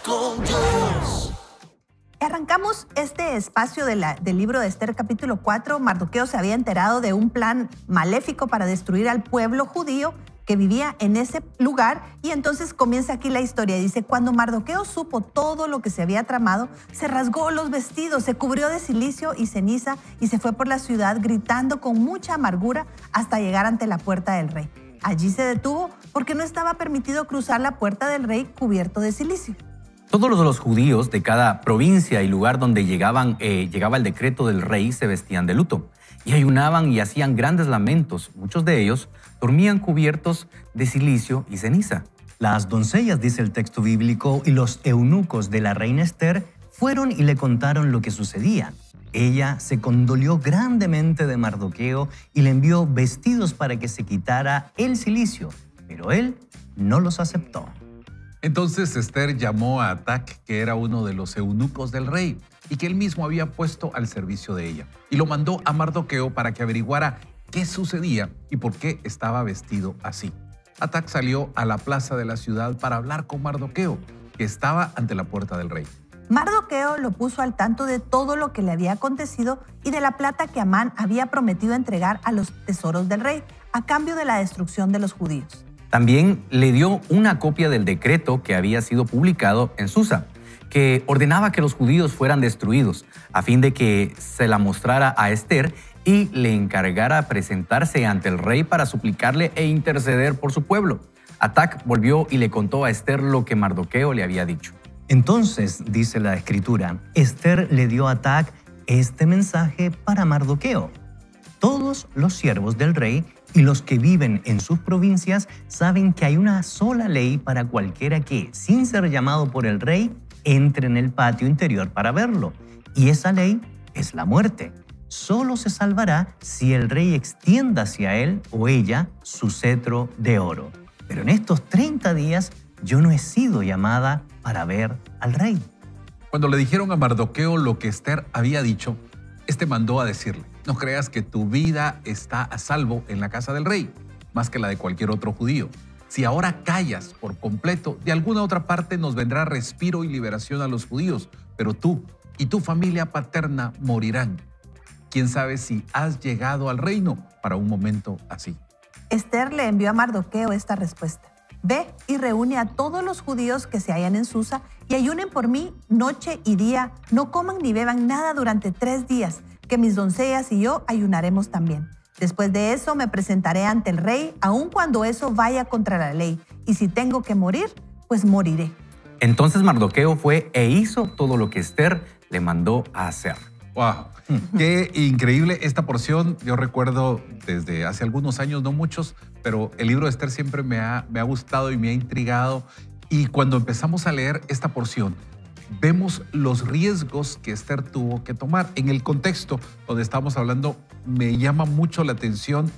con Dios. Arrancamos este espacio del libro de Esther, capítulo 4. Mardoqueo se había enterado de un plan maléfico para destruir al pueblo judío que vivía en ese lugar, y entonces comienza aquí la historia. Dice: cuando Mardoqueo supo todo lo que se había tramado, se rasgó los vestidos, se cubrió de cilicio y ceniza y se fue por la ciudad gritando con mucha amargura hasta llegar ante la puerta del rey. Allí se detuvo porque no estaba permitido cruzar la puerta del rey cubierto de cilicio. Todos los judíos de cada provincia y lugar donde llegaba el decreto del rey se vestían de luto y ayunaban y hacían grandes lamentos. Muchos de ellos dormían cubiertos de cilicio y ceniza. Las doncellas, dice el texto bíblico, y los eunucos de la reina Esther fueron y le contaron lo que sucedía. Ella se condolió grandemente de Mardoqueo y le envió vestidos para que se quitara el cilicio, pero él no los aceptó. Entonces Esther llamó a Atac, que era uno de los eunucos del rey y que él mismo había puesto al servicio de ella, y lo mandó a Mardoqueo para que averiguara qué sucedía y por qué estaba vestido así. Atac salió a la plaza de la ciudad para hablar con Mardoqueo, que estaba ante la puerta del rey. Mardoqueo lo puso al tanto de todo lo que le había acontecido y de la plata que Amán había prometido entregar a los tesoros del rey a cambio de la destrucción de los judíos. También le dio una copia del decreto que había sido publicado en Susa, que ordenaba que los judíos fueran destruidos, a fin de que se la mostrara a Esther y le encargara presentarse ante el rey para suplicarle e interceder por su pueblo. Atac volvió y le contó a Esther lo que Mardoqueo le había dicho. Entonces, dice la Escritura, Esther le dio a Atac este mensaje para Mardoqueo. Todos los siervos del rey y los que viven en sus provincias saben que hay una sola ley para cualquiera que, sin ser llamado por el rey, entre en el patio interior para verlo. Y esa ley es la muerte. Solo se salvará si el rey extienda hacia él o ella su cetro de oro. Pero en estos 30 días yo no he sido llamada para ver al rey. Cuando le dijeron a Mardoqueo lo que Esther había dicho, este mandó a decirle: no creas que tu vida está a salvo en la casa del rey, más que la de cualquier otro judío. Si ahora callas por completo, de alguna otra parte nos vendrá respiro y liberación a los judíos, pero tú y tu familia paterna morirán. ¿Quién sabe si has llegado al reino para un momento así? Esther le envió a Mardoqueo esta respuesta: ve y reúne a todos los judíos que se hallan en Susa y ayunen por mí noche y día, no coman ni beban nada durante 3 días, que mis doncellas y yo ayunaremos también. Después de eso me presentaré ante el rey, aun cuando eso vaya contra la ley, y si tengo que morir, pues moriré. Entonces Mardoqueo fue e hizo todo lo que Esther le mandó a hacer. ¡Wow! Qué increíble esta porción. Yo recuerdo desde hace algunos años, no muchos, pero el libro de Esther siempre me ha gustado y me ha intrigado. Y cuando empezamos a leer esta porción, vemos los riesgos que Esther tuvo que tomar. En el contexto donde estamos hablando, me llama mucho la atención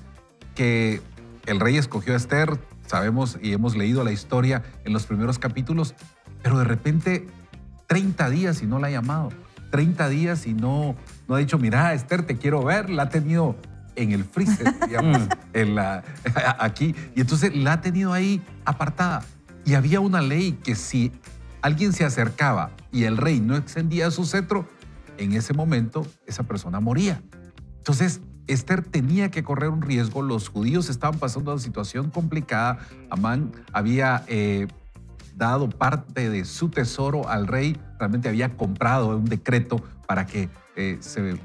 que el rey escogió a Esther. Sabemos y hemos leído la historia en los primeros capítulos, pero de repente 30 días y no la ha llamado. 30 días y no ha dicho: mira, Esther, te quiero ver. La ha tenido en el freezer, digamos, aquí. Y entonces la ha tenido ahí apartada. Y había una ley que si alguien se acercaba y el rey no extendía su cetro, en ese momento esa persona moría. Entonces Esther tenía que correr un riesgo. Los judíos estaban pasando una situación complicada. Amán había dado parte de su tesoro al rey. Realmente había comprado un decreto para que se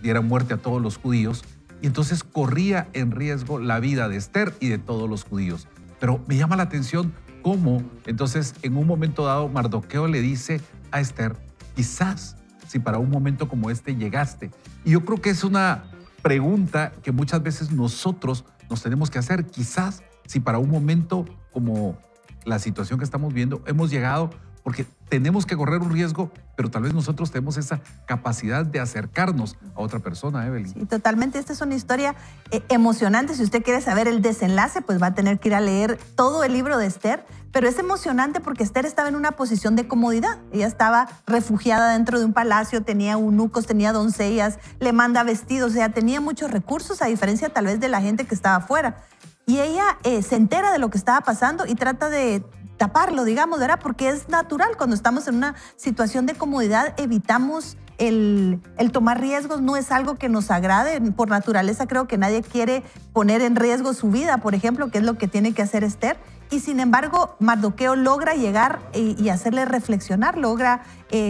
diera muerte a todos los judíos. Y entonces corría en riesgo la vida de Esther y de todos los judíos. Pero me llama la atención cómo entonces en un momento dado Mardoqueo le dice a Esther: quizás si para un momento como este llegaste. Y yo creo que es una pregunta que muchas veces nosotros nos tenemos que hacer. Quizás si para un momento como la situación que estamos viendo hemos llegado, porque tenemos que correr un riesgo, pero tal vez nosotros tenemos esa capacidad de acercarnos a otra persona, Evelyn. Sí, totalmente. Esta es una historia emocionante. Si usted quiere saber el desenlace, pues va a tener que ir a leer todo el libro de Esther. Pero es emocionante porque Esther estaba en una posición de comodidad. Ella estaba refugiada dentro de un palacio, tenía eunucos, tenía doncellas, le manda vestidos, o sea, tenía muchos recursos, a diferencia tal vez de la gente que estaba afuera. Y ella se entera de lo que estaba pasando y trata de taparlo, digamos, ¿verdad? Porque es natural. Cuando estamos en una situación de comodidad, evitamos el tomar riesgos. No es algo que nos agrade. Por naturaleza creo que nadie quiere poner en riesgo su vida, por ejemplo, que es lo que tiene que hacer Esther. Y sin embargo, Mardoqueo logra llegar y hacerle reflexionar, logra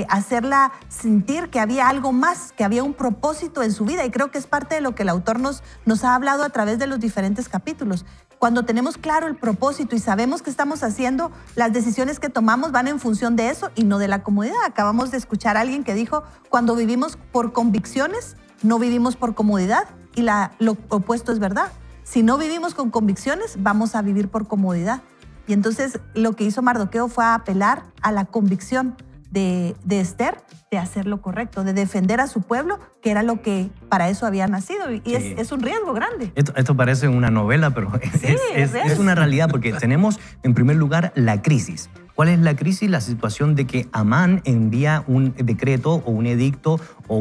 hacerla sentir que había algo más, que había un propósito en su vida. Y creo que es parte de lo que el autor nos ha hablado a través de los diferentes capítulos. Cuando tenemos claro el propósito y sabemos qué estamos haciendo, las decisiones que tomamos van en función de eso y no de la comodidad. Acabamos de escuchar a alguien que dijo, cuando vivimos por convicciones, no vivimos por comodidad. Y lo opuesto es verdad. Si no vivimos con convicciones, vamos a vivir por comodidad. Y entonces lo que hizo Mardoqueo fue apelar a la convicción de Esther de hacer lo correcto, de defender a su pueblo, que era lo que para eso había nacido. Y sí, es un riesgo grande. Esto parece una novela, pero sí, es una realidad, porque tenemos en primer lugar la crisis. ¿Cuál es la crisis? La situación de que Amán envía un decreto o un edicto o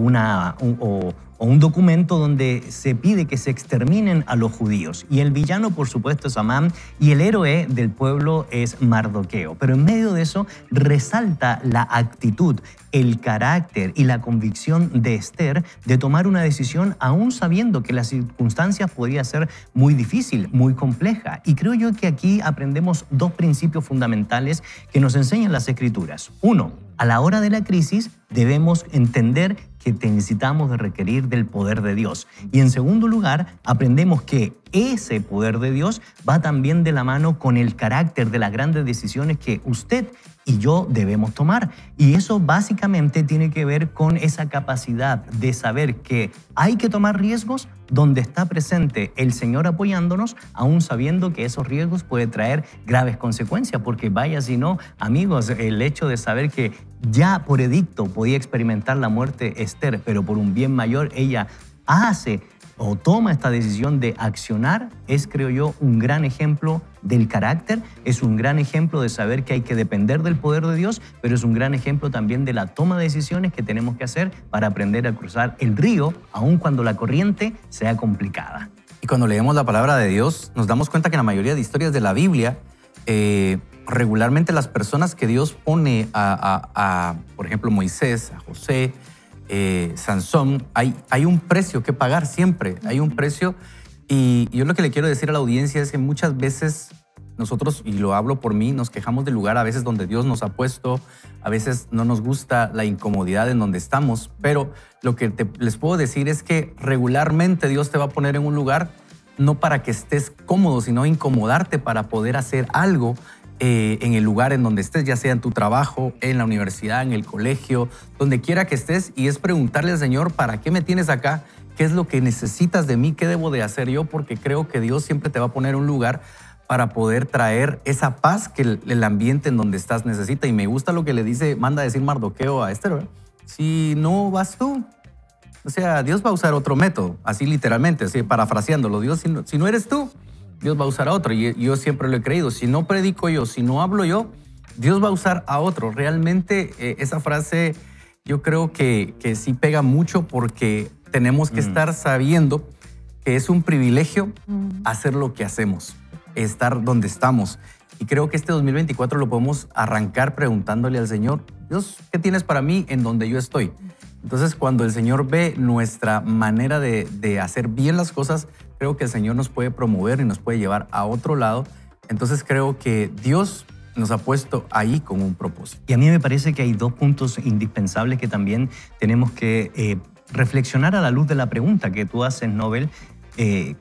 un documento donde se pide que se exterminen a los judíos. Y el villano, por supuesto, es Amán y el héroe del pueblo es Mardoqueo. Pero en medio de eso resalta la actitud, el carácter y la convicción de Esther de tomar una decisión aún sabiendo que las circunstancias podría ser muy difícil, muy compleja. Y creo yo que aquí aprendemos dos principios fundamentales que nos enseñan las Escrituras. Uno, a la hora de la crisis debemos entender que necesitamos de requerir del poder de Dios. Y en segundo lugar, aprendemos que ese poder de Dios va también de la mano con el carácter de las grandes decisiones que usted y yo debemos tomar. Y eso básicamente tiene que ver con esa capacidad de saber que hay que tomar riesgos donde está presente el Señor apoyándonos, aún sabiendo que esos riesgos pueden traer graves consecuencias, porque vaya si no, amigos, el hecho de saber que ya por edicto podía experimentar la muerte Esther, pero por un bien mayor ella hace o toma esta decisión de accionar, es, creo yo, un gran ejemplo del carácter, es un gran ejemplo de saber que hay que depender del poder de Dios, pero es un gran ejemplo también de la toma de decisiones que tenemos que hacer para aprender a cruzar el río, aun cuando la corriente sea complicada. Y cuando leemos la palabra de Dios, nos damos cuenta que en la mayoría de historias de la Biblia, regularmente las personas que Dios pone por ejemplo, Moisés, a José, Sansón, hay un precio que pagar siempre, hay un precio. Y yo lo que le quiero decir a la audiencia es que muchas veces nosotros, y lo hablo por mí, nos quejamos del lugar a veces donde Dios nos ha puesto, a veces no nos gusta la incomodidad en donde estamos, pero lo que les puedo decir es que regularmente Dios te va a poner en un lugar no para que estés cómodo, sino incomodarte para poder hacer algo en el lugar en donde estés, ya sea en tu trabajo, en la universidad, en el colegio, donde quiera que estés, y es preguntarle al Señor, ¿para qué me tienes acá? ¿Qué es lo que necesitas de mí? ¿Qué debo de hacer yo? Porque creo que Dios siempre te va a poner un lugar para poder traer esa paz que el ambiente en donde estás necesita. Y me gusta lo que le manda a decir Mardoqueo a Esther, ¿verdad? Si no vas tú, o sea, Dios va a usar otro método, así literalmente, así parafraseándolo. Dios, si no eres tú, Dios va a usar a otro. Y yo siempre lo he creído. Si no predico yo, si no hablo yo, Dios va a usar a otro. Realmente esa frase yo creo que sí pega mucho, porque tenemos que estar sabiendo que es un privilegio hacer lo que hacemos, estar donde estamos. Y creo que este 2024 lo podemos arrancar preguntándole al Señor, Dios, ¿qué tienes para mí en donde yo estoy? Entonces, cuando el Señor ve nuestra manera de hacer bien las cosas, creo que el Señor nos puede promover y nos puede llevar a otro lado. Entonces, creo que Dios nos ha puesto ahí con un propósito. Y a mí me parece que hay dos puntos indispensables que también tenemos que reflexionar a la luz de la pregunta que tú haces, Nobel.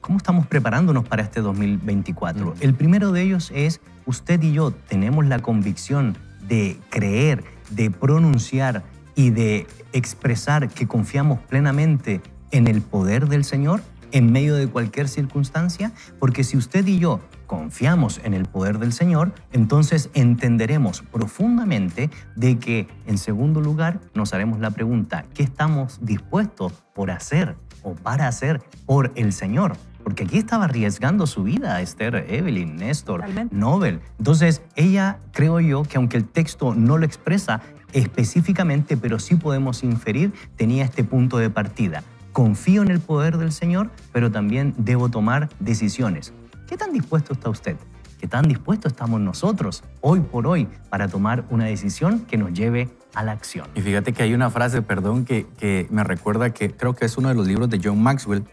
¿Cómo estamos preparándonos para este 2024? El primero de ellos es, usted y yo tenemos la convicción de creer, de pronunciar y de expresar que confiamos plenamente en el poder del Señor en medio de cualquier circunstancia, porque si usted y yo confiamos en el poder del Señor, entonces entenderemos profundamente de que, en segundo lugar, nos haremos la pregunta, ¿qué estamos dispuestos por hacer o para hacer por el Señor? Porque aquí estaba arriesgando su vida Esther, Evelyn, Néstor, Totalmente. Nobel. Entonces, ella, creo yo, que aunque el texto no lo expresa específicamente, pero sí podemos inferir, tenía este punto de partida. Confío en el poder del Señor, pero también debo tomar decisiones. ¿Qué tan dispuesto está usted ¿Qué tan dispuestos estamos nosotros, hoy por hoy, para tomar una decisión que nos lleve a la acción? Y fíjate que hay una frase, perdón, que me recuerda que creo que es uno de los libros de John Maxwell,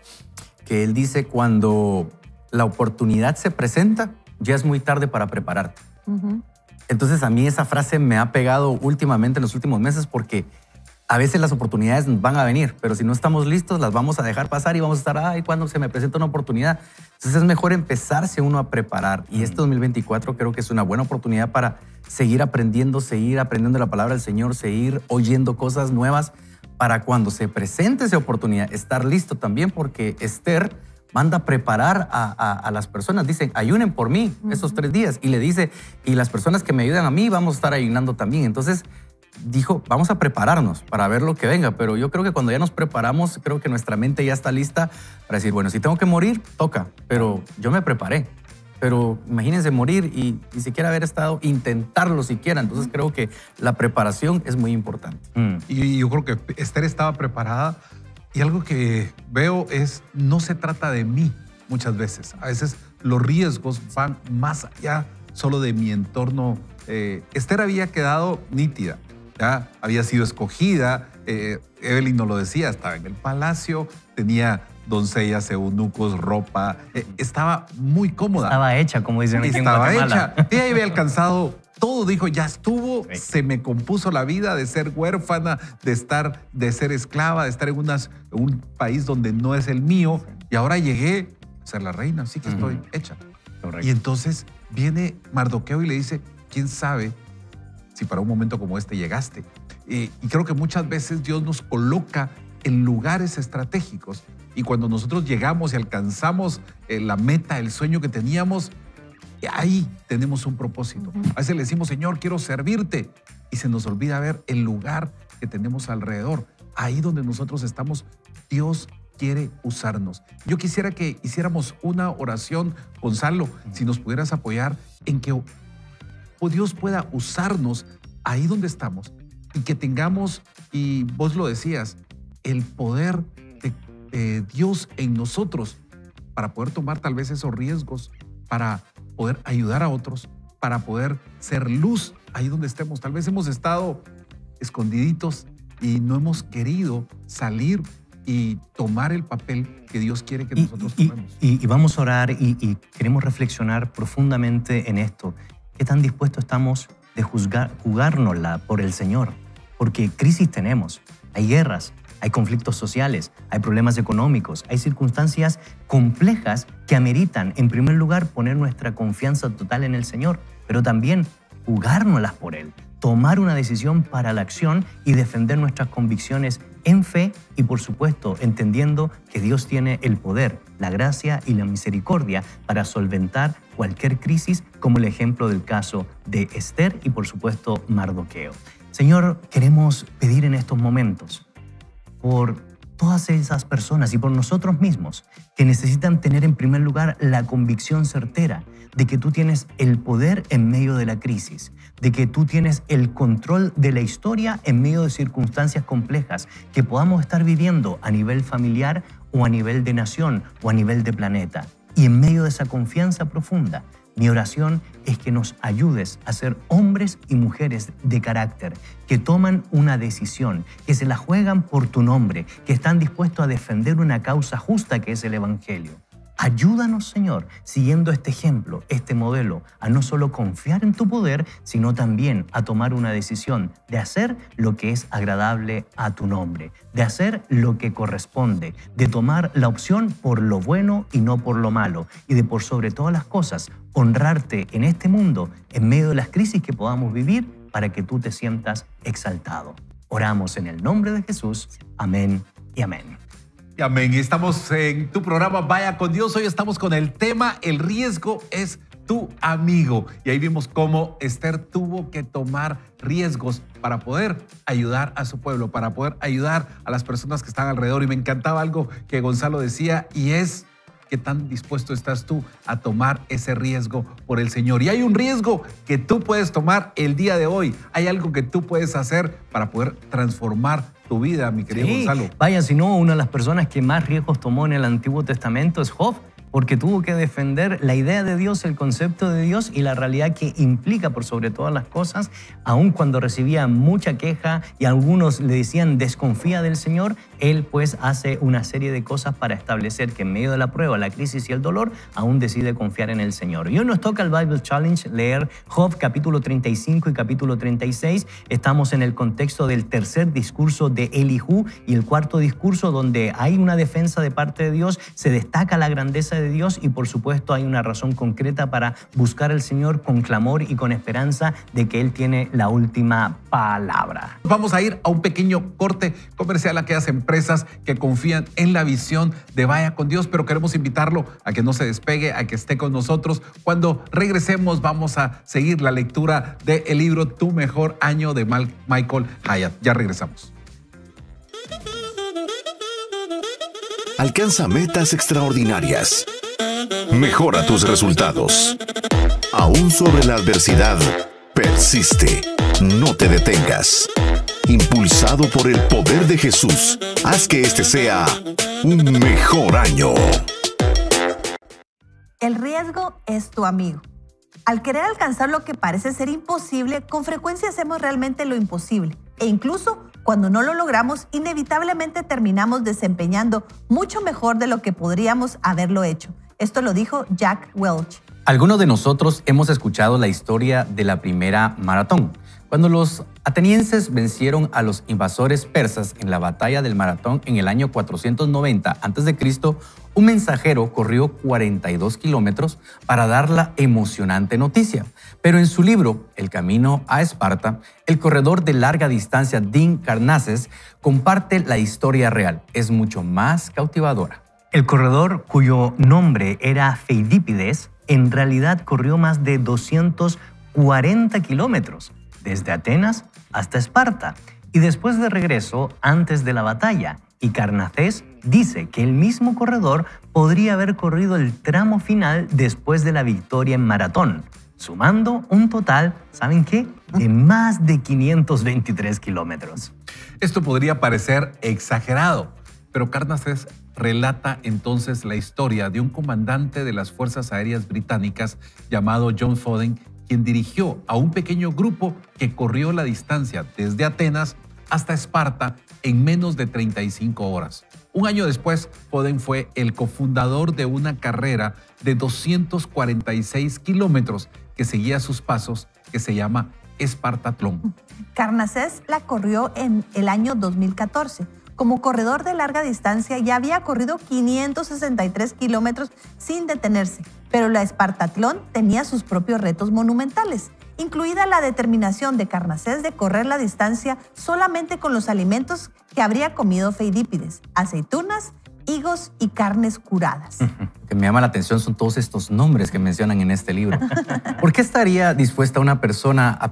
que él dice: cuando la oportunidad se presenta, ya es muy tarde para prepararte. Entonces a mí esa frase me ha pegado últimamente en los últimos meses, porque a veces las oportunidades van a venir, pero si no estamos listos las vamos a dejar pasar y vamos a estar, ay, cuando se me presenta una oportunidad. Entonces es mejor empezarse uno a preparar, y este 2024 creo que es una buena oportunidad para seguir aprendiendo la palabra del Señor, seguir oyendo cosas nuevas, para cuando se presente esa oportunidad estar listo también, porque Esther manda a preparar a las personas. Dicen, ayunen por mí esos 3 días. Y le dice, y las personas que me ayudan a mí vamos a estar ayunando también. Entonces dijo, vamos a prepararnos para ver lo que venga. Pero yo creo que cuando ya nos preparamos, creo que nuestra mente ya está lista para decir, bueno, si tengo que morir, toca. Pero yo me preparé. Pero imagínense morir y ni siquiera haber estado, intentarlo siquiera. Entonces creo que la preparación es muy importante. Y yo creo que Esther estaba preparada. Y algo que veo es, no se trata de mí muchas veces. A veces los riesgos van más allá solo de mi entorno. Esther había quedado nítida, ¿ya? Había sido escogida. Evelyn nos lo decía, estaba en el palacio, tenía doncellas, eunucos, ropa. Estaba muy cómoda. Estaba hecha, como dicen aquí en Guatemala. Estaba hecha. Ella había alcanzado todo, dijo, ya estuvo, se me compuso la vida de ser huérfana, de ser esclava, de estar en un país donde no es el mío, y ahora llegué a ser la reina, así que estoy hecha. Correcto. Y entonces viene Mardoqueo y le dice, ¿quién sabe si para un momento como este llegaste? Y creo que muchas veces Dios nos coloca en lugares estratégicos, y cuando nosotros llegamos y alcanzamos la meta, el sueño que teníamos, ahí tenemos un propósito. A veces le decimos, Señor, quiero servirte, y se nos olvida ver el lugar que tenemos alrededor. Ahí donde nosotros estamos, Dios quiere usarnos. Yo quisiera que hiciéramos una oración, Gonzalo, si nos pudieras apoyar en que Dios pueda usarnos ahí donde estamos, y que tengamos, y vos lo decías, el poder de Dios en nosotros para poder tomar tal vez esos riesgos, para poder ayudar a otros, para poder ser luz ahí donde estemos. Tal vez hemos estado escondiditos y no hemos querido salir y tomar el papel que Dios quiere que nosotros tomemos. Y vamos a orar y queremos reflexionar profundamente en esto. ¿Qué tan dispuestos estamos de jugárnosla por el Señor? Porque crisis tenemos, hay guerras, hay conflictos sociales, hay problemas económicos, hay circunstancias complejas que ameritan, en primer lugar, poner nuestra confianza total en el Señor, pero también jugárnoslas por Él, tomar una decisión para la acción y defender nuestras convicciones en fe y, por supuesto, entendiendo que Dios tiene el poder, la gracia y la misericordia para solventar cualquier crisis, como el ejemplo del caso de Esther y, por supuesto, Mardoqueo. Señor, queremos pedir en estos momentos por todas esas personas y por nosotros mismos que necesitan tener en primer lugar la convicción certera de que tú tienes el poder en medio de la crisis, de que tú tienes el control de la historia en medio de circunstancias complejas que podamos estar viviendo a nivel familiar o a nivel de nación o a nivel de planeta. Y en medio de esa confianza profunda, mi oración es que nos ayudes a ser hombres y mujeres de carácter, que toman una decisión, que se la juegan por tu nombre, que están dispuestos a defender una causa justa que es el Evangelio. Ayúdanos, Señor, siguiendo este ejemplo, este modelo, a no solo confiar en tu poder, sino también a tomar una decisión de hacer lo que es agradable a tu nombre, de hacer lo que corresponde, de tomar la opción por lo bueno y no por lo malo, y de por sobre todas las cosas, honrarte en este mundo, en medio de las crisis que podamos vivir, para que tú te sientas exaltado. Oramos en el nombre de Jesús. Amén y amén. Y amén. Estamos en tu programa Vaya con Dios. Hoy estamos con el tema El riesgo es tu amigo. Y ahí vimos cómo Esther tuvo que tomar riesgos para poder ayudar a su pueblo, para poder ayudar a las personas que están alrededor. Y me encantaba algo que Gonzalo decía, y es: ¿qué tan dispuesto estás tú a tomar ese riesgo por el Señor? Y hay un riesgo que tú puedes tomar el día de hoy. Hay algo que tú puedes hacer para poder transformar tu vida, mi querido Gonzalo. Vaya, si no, una de las personas que más riesgos tomó en el Antiguo Testamento es Job. porque tuvo que defender la idea de Dios, el concepto de Dios y la realidad que implica por sobre todas las cosas, aun cuando recibía mucha queja y algunos le decían desconfía del Señor, él pues hace una serie de cosas para establecer que en medio de la prueba, la crisis y el dolor, aún decide confiar en el Señor. Y hoy nos toca el Bible Challenge leer Job capítulo 35 y capítulo 36. Estamos en el contexto del tercer discurso de Elijú y el cuarto discurso donde hay una defensa de parte de Dios, se destaca la grandeza de Dios y por supuesto hay una razón concreta para buscar al Señor con clamor y con esperanza de que Él tiene la última palabra. Vamos a ir a un pequeño corte comercial a aquellas empresas que confían en la visión de Vaya con Dios, pero queremos invitarlo a que no se despegue, a que esté con nosotros. Cuando regresemos vamos a seguir la lectura del libro Tu Mejor Año de Michael Hyatt. Ya regresamos. Alcanza metas extraordinarias. Mejora tus resultados. Aún sobre la adversidad, persiste. No te detengas. Impulsado por el poder de Jesús, haz que este sea un mejor año. El riesgo es tu amigo. Al querer alcanzar lo que parece ser imposible, con frecuencia hacemos realmente lo imposible. E incluso cuando no lo logramos, inevitablemente terminamos desempeñando mucho mejor de lo que podríamos haberlo hecho. Esto lo dijo Jack Welch. Algunos de nosotros hemos escuchado la historia de la primera maratón. Cuando los atenienses vencieron a los invasores persas en la batalla del Maratón en el año 490 a.C., un mensajero corrió 42 kilómetros para dar la emocionante noticia. Pero en su libro, El camino a Esparta, el corredor de larga distancia Dean Karnazes comparte la historia real. Es mucho más cautivadora. El corredor, cuyo nombre era Feidípides, en realidad corrió más de 240 kilómetros, desde Atenas hasta Esparta, y después de regreso antes de la batalla. Y Karnazes dice que el mismo corredor podría haber corrido el tramo final después de la victoria en maratón, sumando un total, ¿saben qué?, de más de 523 kilómetros. Esto podría parecer exagerado, pero Karnazes relata entonces la historia de un comandante de las Fuerzas Aéreas Británicas llamado John Foden, quien dirigió a un pequeño grupo que corrió la distancia desde Atenas hasta Esparta en menos de 35 horas. Un año después, Foden fue el cofundador de una carrera de 246 kilómetros que seguía sus pasos, que se llama Espartatlón. Karnazes la corrió en el año 2014. Como corredor de larga distancia ya había corrido 563 kilómetros sin detenerse, pero la Espartatlón tenía sus propios retos monumentales, incluida la determinación de Karnazes de correr la distancia solamente con los alimentos que habría comido Feidípides: aceitunas, higos y carnes curadas. Lo que me llama la atención son todos estos nombres que mencionan en este libro. ¿Por qué estaría dispuesta una persona a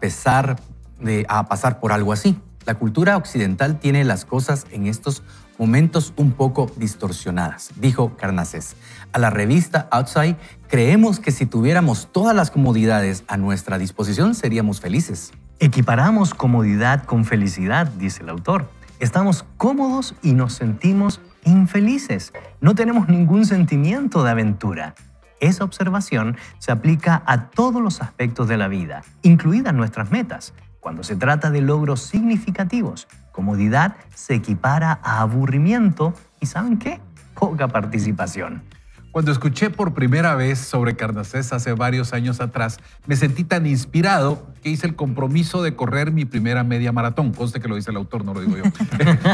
pasar por algo así? La cultura occidental tiene las cosas en estos momentos un poco distorsionadas, dijo Karnazes. A la revista Outside, creemos que si tuviéramos todas las comodidades a nuestra disposición, seríamos felices. Equiparamos comodidad con felicidad, dice el autor. Estamos cómodos y nos sentimos infelices. No tenemos ningún sentimiento de aventura. Esa observación se aplica a todos los aspectos de la vida, incluidas nuestras metas. Cuando se trata de logros significativos, comodidad se equipara a aburrimiento y ¿saben qué? Poca participación. Cuando escuché por primera vez sobre Karnazes hace varios años atrás, me sentí tan inspirado que hice el compromiso de correr mi primera media maratón. Conste que lo dice el autor, no lo digo yo.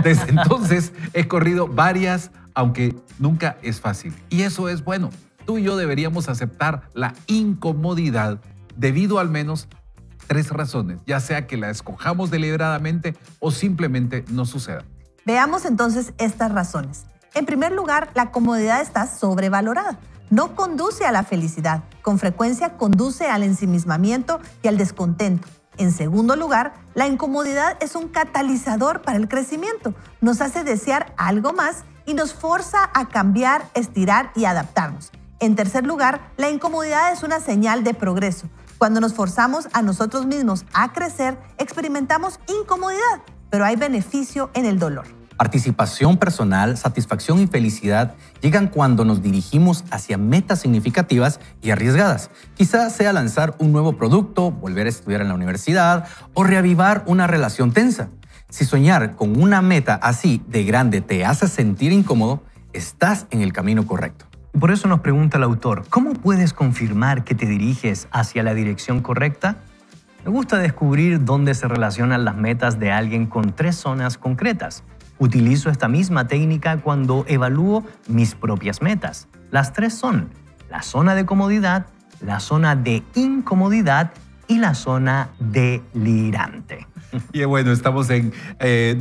Desde entonces he corrido varias, aunque nunca es fácil. Y eso es bueno. Tú y yo deberíamos aceptar la incomodidad debido al menos 3 razones, ya sea que la escojamos deliberadamente o simplemente no suceda. Veamos entonces estas razones. En primer lugar, la comodidad está sobrevalorada. No conduce a la felicidad. Con frecuencia conduce al ensimismamiento y al descontento. En segundo lugar, la incomodidad es un catalizador para el crecimiento. Nos hace desear algo más y nos forza a cambiar, estirar y adaptarnos. En tercer lugar, la incomodidad es una señal de progreso. Cuando nos forzamos a nosotros mismos a crecer, experimentamos incomodidad, pero hay beneficio en el dolor. Participación personal, satisfacción y felicidad llegan cuando nos dirigimos hacia metas significativas y arriesgadas. Quizás sea lanzar un nuevo producto, volver a estudiar en la universidad o reavivar una relación tensa. Si soñar con una meta así de grande te hace sentir incómodo, estás en el camino correcto. Por eso nos pregunta el autor, ¿cómo puedes confirmar que te diriges hacia la dirección correcta? Me gusta descubrir dónde se relacionan las metas de alguien con 3 zonas concretas. Utilizo esta misma técnica cuando evalúo mis propias metas. Las 3 son la zona de comodidad, la zona de incomodidad y la zona delirante. Y bueno, estamos en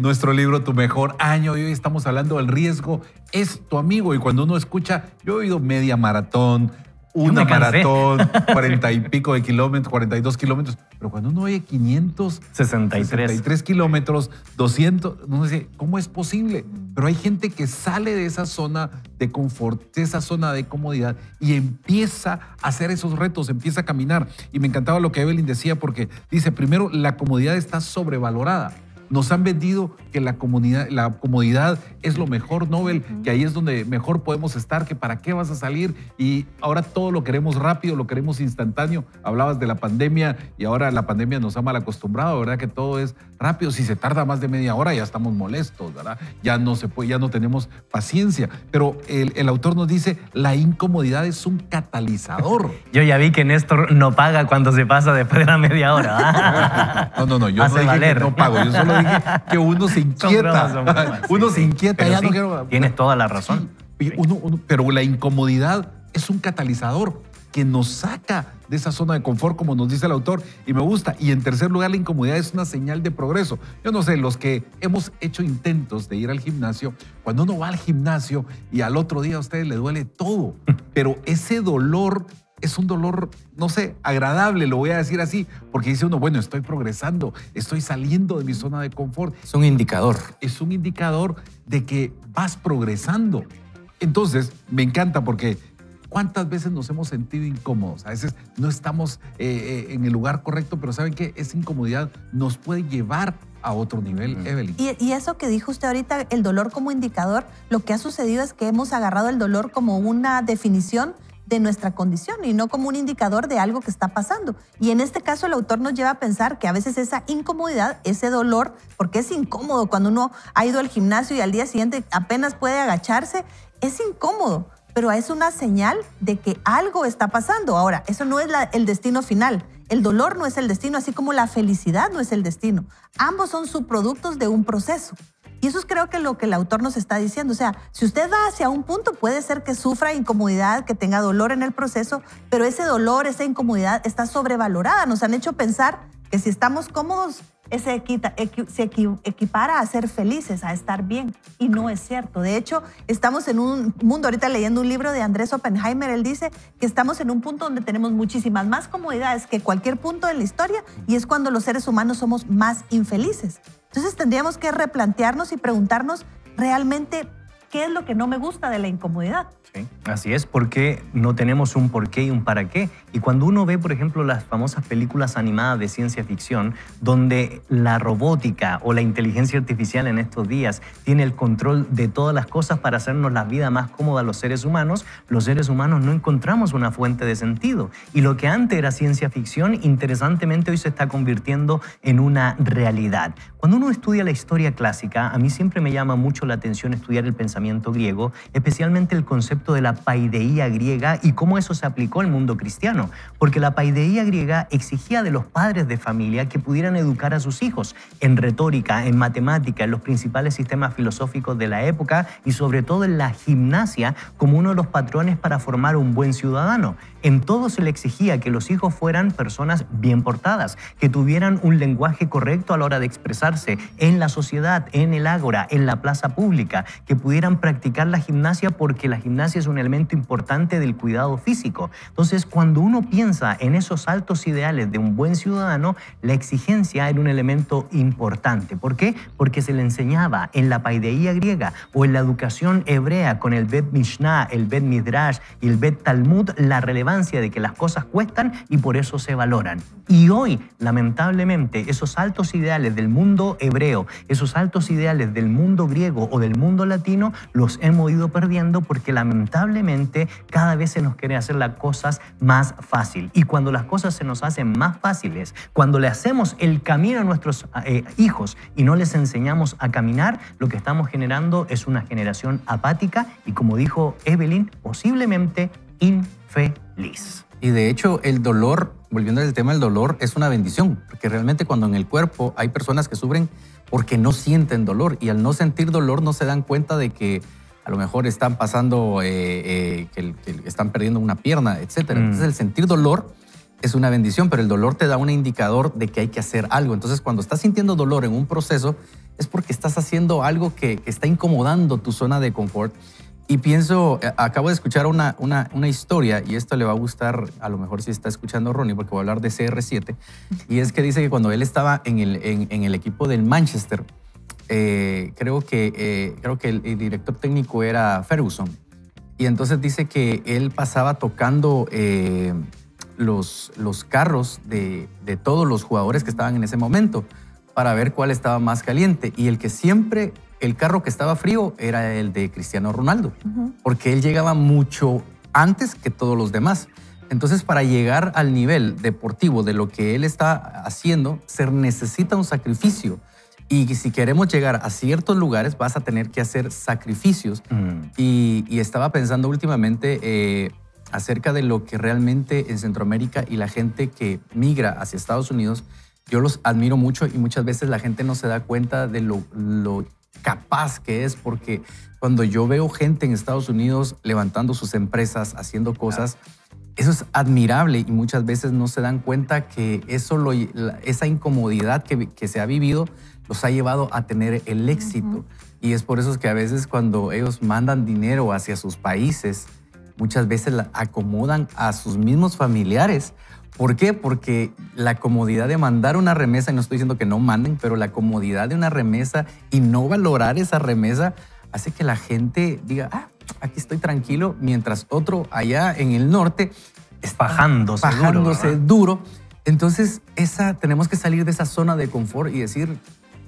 nuestro libro Tu Mejor Año y hoy estamos hablando del riesgo es tu amigo. Y cuando uno escucha, yo he oído media maratón, una maratón, 40 y pico de kilómetros, 42 kilómetros, pero cuando uno oye 563 kilómetros, 200, uno dice, ¿cómo es posible? Pero hay gente que sale de esa zona de confort, de esa zona de comodidad y empieza a hacer esos retos, empieza a caminar. Y me encantaba lo que Evelyn decía porque dice, primero, la comodidad está sobrevalorada. Nos han vendido que la comodidad es lo mejor, Nobel, que ahí es donde mejor podemos estar, que para qué vas a salir y ahora todo lo queremos rápido, lo queremos instantáneo. Hablabas de la pandemia y ahora la pandemia nos ha mal acostumbrado, ¿verdad? Que todo es rápido. Si se tarda más de media hora ya estamos molestos, ¿verdad? Ya no se puede, ya no tenemos paciencia. Pero el autor nos dice, la incomodidad es un catalizador. Yo ya vi que Néstor no paga cuando se pasa después de la media hora. No, yo no dije que no pago, yo solo dije que uno se inquieta. Uno se inquieta. Pero ya sí, no quiero... tienes toda la razón. Sí. Pero la incomodidad es un catalizador que nos saca de esa zona de confort, como nos dice el autor, y me gusta. Y en tercer lugar, la incomodidad es una señal de progreso. Yo no sé, los que hemos hecho intentos de ir al gimnasio, cuando uno va al gimnasio y al otro día a ustedes le duele todo, pero ese dolor es un dolor, no sé, agradable, lo voy a decir así, porque dice uno, bueno, estoy progresando, estoy saliendo de mi zona de confort. Es un indicador. Es un indicador de que vas progresando. Entonces, me encanta porque ¿cuántas veces nos hemos sentido incómodos? A veces no estamos en el lugar correcto, pero ¿saben qué? Esa incomodidad nos puede llevar a otro nivel, Evelyn. Y eso que dijo usted ahorita, el dolor como indicador, lo que ha sucedido es que hemos agarrado el dolor como una definición de nuestra condición y no como un indicador de algo que está pasando. Y en este caso el autor nos lleva a pensar que a veces esa incomodidad, ese dolor, porque es incómodo cuando uno ha ido al gimnasio y al día siguiente apenas puede agacharse, es incómodo, pero es una señal de que algo está pasando. Ahora, eso no es el destino final. El dolor no es el destino, así como la felicidad no es el destino. Ambos son subproductos de un proceso. Y eso es creo que lo que el autor nos está diciendo. O sea, si usted va hacia un punto, puede ser que sufra incomodidad, que tenga dolor en el proceso, pero ese dolor, esa incomodidad está sobrevalorada. Nos han hecho pensar que si estamos cómodos, se equipara a ser felices, a estar bien. Y no es cierto. De hecho, estamos en un mundo, ahorita leyendo un libro de Andrés Oppenheimer, él dice que estamos en un punto donde tenemos muchísimas más comodidades que cualquier punto de la historia y es cuando los seres humanos somos más infelices. Entonces tendríamos que replantearnos y preguntarnos realmente qué es lo que no me gusta de la incomodidad. Sí, así es, porque no tenemos un por qué y un para qué. Y cuando uno ve, por ejemplo, las famosas películas animadas de ciencia ficción, donde la robótica o la inteligencia artificial en estos días tiene el control de todas las cosas para hacernos la vida más cómoda a los seres humanos no encontramos una fuente de sentido. Y lo que antes era ciencia ficción, interesantemente hoy se está convirtiendo en una realidad. Cuando uno estudia la historia clásica, a mí siempre me llama mucho la atención estudiar el pensamiento griego, especialmente el concepto de la paideía griega y cómo eso se aplicó al mundo cristiano. Porque la paideía griega exigía de los padres de familia que pudieran educar a sus hijos en retórica, en matemática, en los principales sistemas filosóficos de la época y sobre todo en la gimnasia como uno de los patrones para formar un buen ciudadano. En todo se le exigía que los hijos fueran personas bien portadas, que tuvieran un lenguaje correcto a la hora de expresarse en la sociedad, en el ágora, en la plaza pública, que pudieran practicar la gimnasia porque la gimnasia es un elemento importante del cuidado físico. Entonces, cuando uno piensa en esos altos ideales de un buen ciudadano, la exigencia era un elemento importante. ¿Por qué? Porque se le enseñaba en la paideía griega o en la educación hebrea con el Bet Mishnah, el Bet Midrash y el Bet Talmud la relevancia de que las cosas cuestan y por eso se valoran. Y hoy, lamentablemente, esos altos ideales del mundo hebreo, esos altos ideales del mundo griego o del mundo latino, los hemos ido perdiendo porque lamentablemente cada vez se nos quiere hacer las cosas más fácil. Y cuando las cosas se nos hacen más fáciles, cuando le hacemos el camino a nuestros hijos y no les enseñamos a caminar, lo que estamos generando es una generación apática y, como dijo Evelyn, posiblemente infeliz. Y de hecho, el dolor, volviendo al tema del dolor, es una bendición, porque realmente cuando en el cuerpo hay personas que sufren porque no sienten dolor, y al no sentir dolor no se dan cuenta de que a lo mejor están pasando, que están perdiendo una pierna, etc. Entonces el sentir dolor es una bendición, pero el dolor te da un indicador de que hay que hacer algo. Entonces cuando estás sintiendo dolor en un proceso es porque estás haciendo algo que está incomodando tu zona de confort. Y pienso, acabo de escuchar una historia, y esto le va a gustar a lo mejor si está escuchando Ronnie, porque voy a hablar de CR7, y es que dice que cuando él estaba en el equipo del Manchester, creo que el director técnico era Ferguson, y entonces dice que él pasaba tocando los carros de todos los jugadores que estaban en ese momento para ver cuál estaba más caliente, y el carro que estaba frío era el de Cristiano Ronaldo, porque él llegaba mucho antes que todos los demás. Entonces, para llegar al nivel deportivo de lo que él está haciendo, se necesita un sacrificio. Y si queremos llegar a ciertos lugares, vas a tener que hacer sacrificios. Y estaba pensando últimamente acerca de lo que realmente en Centroamérica y la gente que migra hacia Estados Unidos, yo los admiro mucho, y muchas veces la gente no se da cuenta de lo capaz que es, porque cuando yo veo gente en Estados Unidos levantando sus empresas, haciendo cosas, eso es admirable, y muchas veces no se dan cuenta que esa incomodidad que se ha vivido los ha llevado a tener el éxito. Y es por eso que a veces cuando ellos mandan dinero hacia sus países, muchas veces la acomodan a sus mismos familiares. ¿Por qué? Porque la comodidad de mandar una remesa, y no estoy diciendo que no manden, pero la comodidad de una remesa y no valorar esa remesa hace que la gente diga, aquí estoy tranquilo, mientras otro allá en el norte está fajándose duro. Entonces, tenemos que salir de esa zona de confort y decir,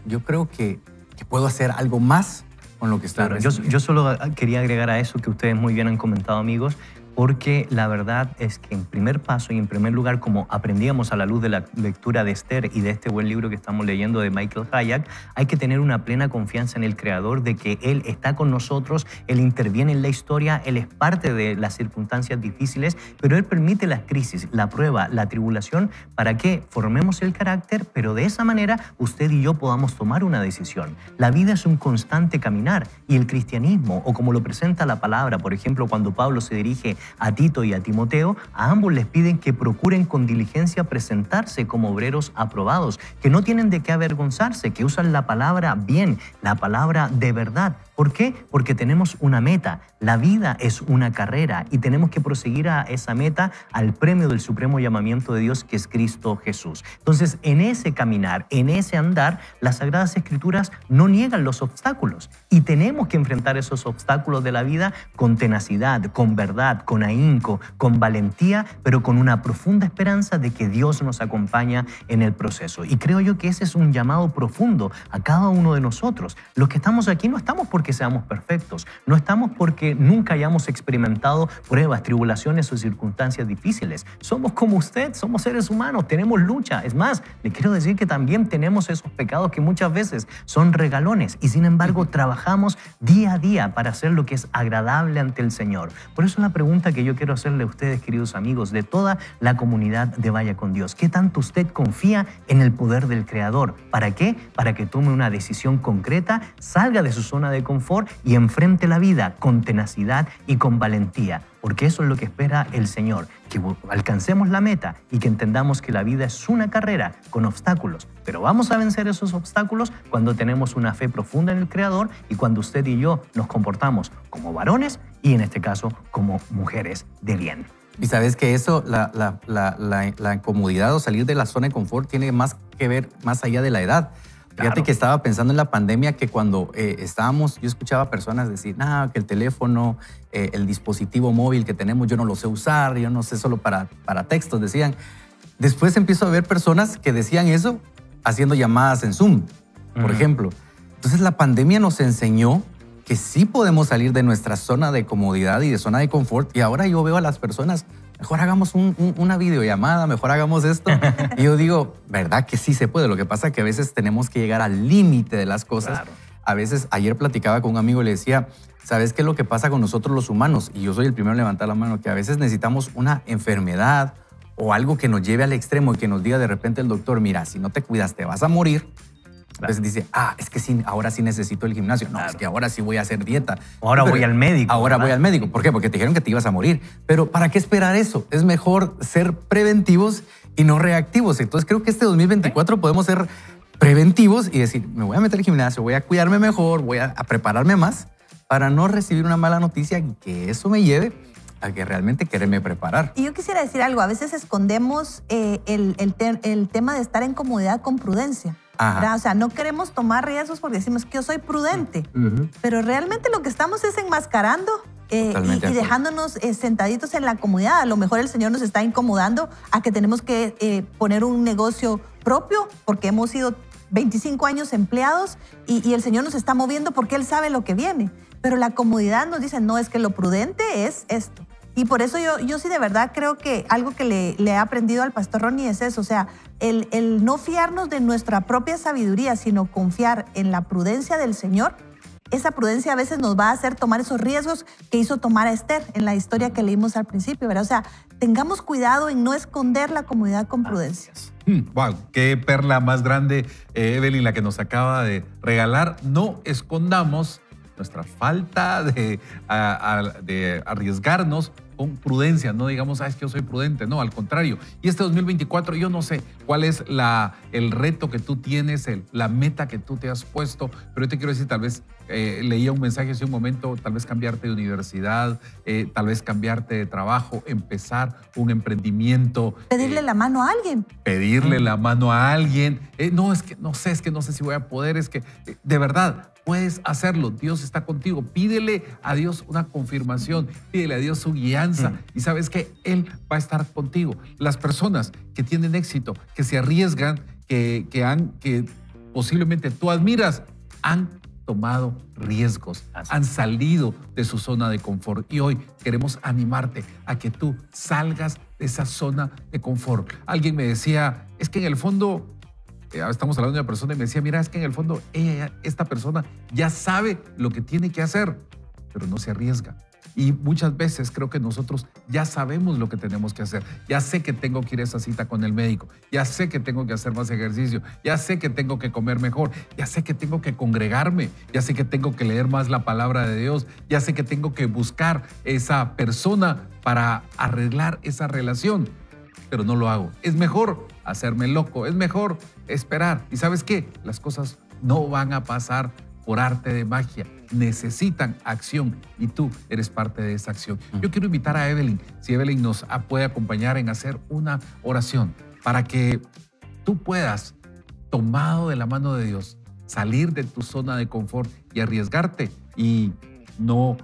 yo creo que puedo hacer algo más con lo que estoy haciendo. Yo solo quería agregar a eso que ustedes muy bien han comentado, amigos, porque la verdad es que en primer paso y en primer lugar, como aprendíamos a la luz de la lectura de Esther y de este buen libro que estamos leyendo de Michael Hyatt, hay que tener una plena confianza en el Creador de que Él está con nosotros, Él interviene en la historia, Él es parte de las circunstancias difíciles, pero Él permite las crisis, la prueba, la tribulación, para que formemos el carácter, pero de esa manera usted y yo podamos tomar una decisión. La vida es un constante caminar, y el cristianismo, o como lo presenta la palabra, por ejemplo, cuando Pablo se dirige a Tito y a Timoteo, a ambos les piden que procuren con diligencia presentarse como obreros aprobados, que no tienen de qué avergonzarse, que usan la palabra bien, la palabra de verdad. ¿Por qué? Porque tenemos una meta. La vida es una carrera y tenemos que proseguir a esa meta, al premio del supremo llamamiento de Dios, que es Cristo Jesús. Entonces, en ese caminar, en ese andar, las Sagradas Escrituras no niegan los obstáculos, y tenemos que enfrentar esos obstáculos de la vida con tenacidad, con verdad, con ahínco, con valentía, pero con una profunda esperanza de que Dios nos acompaña en el proceso. Y creo yo que ese es un llamado profundo a cada uno de nosotros. Los que estamos aquí no estamos porque seamos perfectos, no estamos porque nunca hayamos experimentado pruebas, tribulaciones o circunstancias difíciles. Somos como usted, somos seres humanos, tenemos lucha. Es más, le quiero decir que también tenemos esos pecados que muchas veces son regalones, y sin embargo trabajamos día a día para hacer lo que es agradable ante el Señor. Por eso la pregunta que yo quiero hacerle a ustedes, queridos amigos, de toda la comunidad de Vaya con Dios: ¿qué tanto usted confía en el poder del Creador? ¿Para qué? Para que tome una decisión concreta, salga de su zona de confort y enfrente la vida con tenacidad y con valentía, porque eso es lo que espera el Señor, que alcancemos la meta y que entendamos que la vida es una carrera con obstáculos, pero vamos a vencer esos obstáculos cuando tenemos una fe profunda en el Creador y cuando usted y yo nos comportamos como varones y, en este caso, como mujeres de bien. Y sabes que eso, la incomodidad o salir de la zona de confort tiene más que ver más allá de la edad. Fíjate Claro. que estaba pensando en la pandemia que cuando yo escuchaba personas decir, que el teléfono, el dispositivo móvil que tenemos, yo no lo sé usar, yo no sé solo para textos, decían. Después empiezo a ver personas que decían eso haciendo llamadas en Zoom, por ejemplo. Entonces la pandemia nos enseñó que sí podemos salir de nuestra zona de comodidad y de zona de confort. Y ahora yo veo a las personas, mejor hagamos una videollamada, mejor hagamos esto. Y yo digo, ¿verdad que sí se puede? Lo que pasa es que a veces tenemos que llegar al límite de las cosas. Claro. A veces, ayer platicaba con un amigo y le decía, ¿sabes qué es lo que pasa con nosotros los humanos? Y yo soy el primero en levantar la mano, que a veces necesitamos una enfermedad o algo que nos lleve al extremo y que nos diga de repente el doctor, mira, si no te cuidas te vas a morir. Entonces dice, es que sí, ahora sí necesito el gimnasio. No, es que ahora sí voy a hacer dieta. Ahora voy al médico. Ahora ¿verdad? voy al médico. ¿Por qué? Porque te dijeron que te ibas a morir. Pero ¿para qué esperar eso? Es mejor ser preventivos y no reactivos. Entonces creo que este 2024 podemos ser preventivos y decir, me voy a meter al gimnasio, voy a cuidarme mejor, voy a prepararme más para no recibir una mala noticia y que eso me lleve a que realmente quererme preparar. Y yo quisiera decir algo, a veces escondemos el tema de estar en comodidad con prudencia. Ajá. ¿Verdad? O sea, no queremos tomar riesgos porque decimos que yo soy prudente, pero realmente lo que estamos es enmascarando y dejándonos sentaditos en la comodidad. A lo mejor el Señor nos está incomodando a que tenemos que poner un negocio propio porque hemos sido 25 años empleados y el Señor nos está moviendo porque Él sabe lo que viene. Pero la comodidad nos dice, no, es que lo prudente es esto. Y por eso yo sí de verdad creo que algo que le he aprendido al pastor Ronnie es eso, o sea, el no fiarnos de nuestra propia sabiduría, sino confiar en la prudencia del Señor. Esa prudencia a veces nos va a hacer tomar esos riesgos que hizo tomar a Esther en la historia que leímos al principio, ¿verdad? O sea, tengamos cuidado en no esconder la comodidad con prudencia. Wow, qué perla más grande, Evelyn, la que nos acaba de regalar. No escondamos nuestra falta de arriesgarnos con prudencia. No digamos, es que yo soy prudente. No, al contrario. Y este 2024, yo no sé cuál es el reto que tú tienes, la meta que tú te has puesto, pero yo te quiero decir, tal vez leía un mensaje hace un momento, tal vez cambiarte de universidad, tal vez cambiarte de trabajo, empezar un emprendimiento. Pedirle la mano a alguien. Pedirle la mano a alguien. No, es que no sé si voy a poder, es que de verdad puedes hacerlo. Dios está contigo. Pídele a Dios una confirmación, pídele a Dios su guianza y sabes que Él va a estar contigo. Las personas que tienen éxito, que se arriesgan, que posiblemente tú admiras, han tomado riesgos, han salido de su zona de confort y hoy queremos animarte a que tú salgas de esa zona de confort. Alguien me decía, es que en el fondo, estamos hablando de una persona y me decía, mira, es que en el fondo esta persona ya sabe lo que tiene que hacer, pero no se arriesga. Y muchas veces creo que nosotros ya sabemos lo que tenemos que hacer. Ya sé que tengo que ir a esa cita con el médico. Ya sé que tengo que hacer más ejercicio. Ya sé que tengo que comer mejor. Ya sé que tengo que congregarme. Ya sé que tengo que leer más la palabra de Dios. Ya sé que tengo que buscar esa persona para arreglar esa relación. Pero no lo hago. Es mejor hacerme loco. Es mejor esperar. ¿Y sabes qué? Las cosas no van a pasar por arte de magia. Necesitan acción y tú eres parte de esa acción. Yo quiero invitar a Evelyn, si Evelyn nos puede acompañar en hacer una oración para que tú puedas, tomado de la mano de Dios, salir de tu zona de confort y arriesgarte y no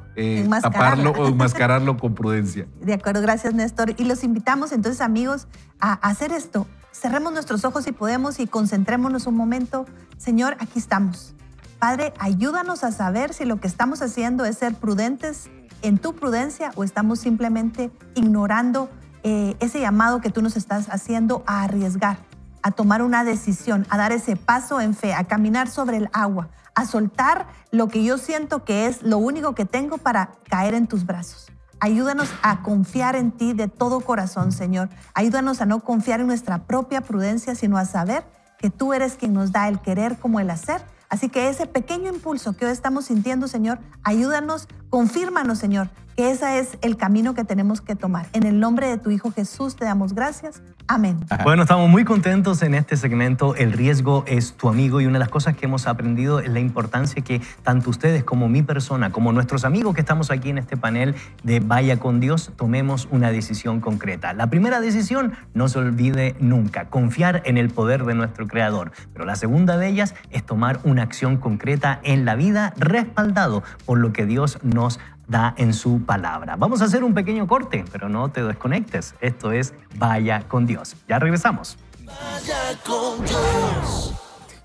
taparlo o enmascararlo con prudencia. De acuerdo, gracias Néstor. Y los invitamos entonces, amigos, a hacer esto. Cerremos nuestros ojos si podemos y concentrémonos un momento. Señor, aquí estamos. Padre, ayúdanos a saber si lo que estamos haciendo es ser prudentes en tu prudencia o estamos simplemente ignorando ese llamado que tú nos estás haciendo a arriesgar, a tomar una decisión, a dar ese paso en fe, a caminar sobre el agua, a soltar lo que yo siento que es lo único que tengo para caer en tus brazos. Ayúdanos a confiar en ti de todo corazón, Señor. Ayúdanos a no confiar en nuestra propia prudencia, sino a saber que tú eres quien nos da el querer como el hacer Así que ese pequeño impulso que hoy estamos sintiendo, Señor, ayúdanos, confírmanos, Señor, que ese es el camino que tenemos que tomar. En el nombre de tu Hijo Jesús te damos gracias. Amén. Bueno, estamos muy contentos en este segmento. El riesgo es tu amigo, y una de las cosas que hemos aprendido es la importancia que tanto ustedes como mi persona, como nuestros amigos que estamos aquí en este panel de Vaya con Dios, tomemos una decisión concreta. La primera decisión, no se olvide nunca, confiar en el poder de nuestro Creador. Pero la segunda de ellas es tomar una acción concreta en la vida, respaldado por lo que Dios nos da en su palabra. Vamos a hacer un pequeño corte, pero no te desconectes. Esto es Vaya con Dios. Ya regresamos. Vaya con Dios.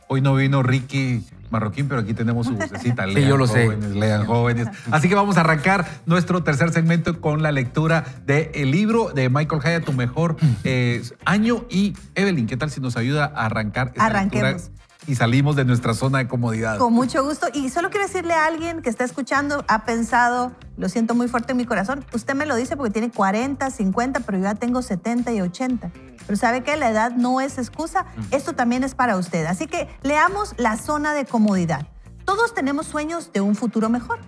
Hoy no vino Ricky Marroquín, pero aquí tenemos su vocecita. Sí, yo lo sé. Lean jóvenes. Así que vamos a arrancar nuestro tercer segmento con la lectura del libro de Michael Hyatt, Tu Mejor Año. Y Evelyn, ¿qué tal si nos ayuda a arrancar esta lectura y salimos de nuestra zona de comodidad? Con mucho gusto. Y solo quiero decirle a alguien que está escuchando, ha pensado, lo siento muy fuerte en mi corazón, usted me lo dice porque tiene 40, 50, pero yo ya tengo 70 y 80. Pero ¿sabe qué? La edad no es excusa. Esto también es para usted. Así que leamos La zona de comodidad. Todos tenemos sueños de un futuro mejor.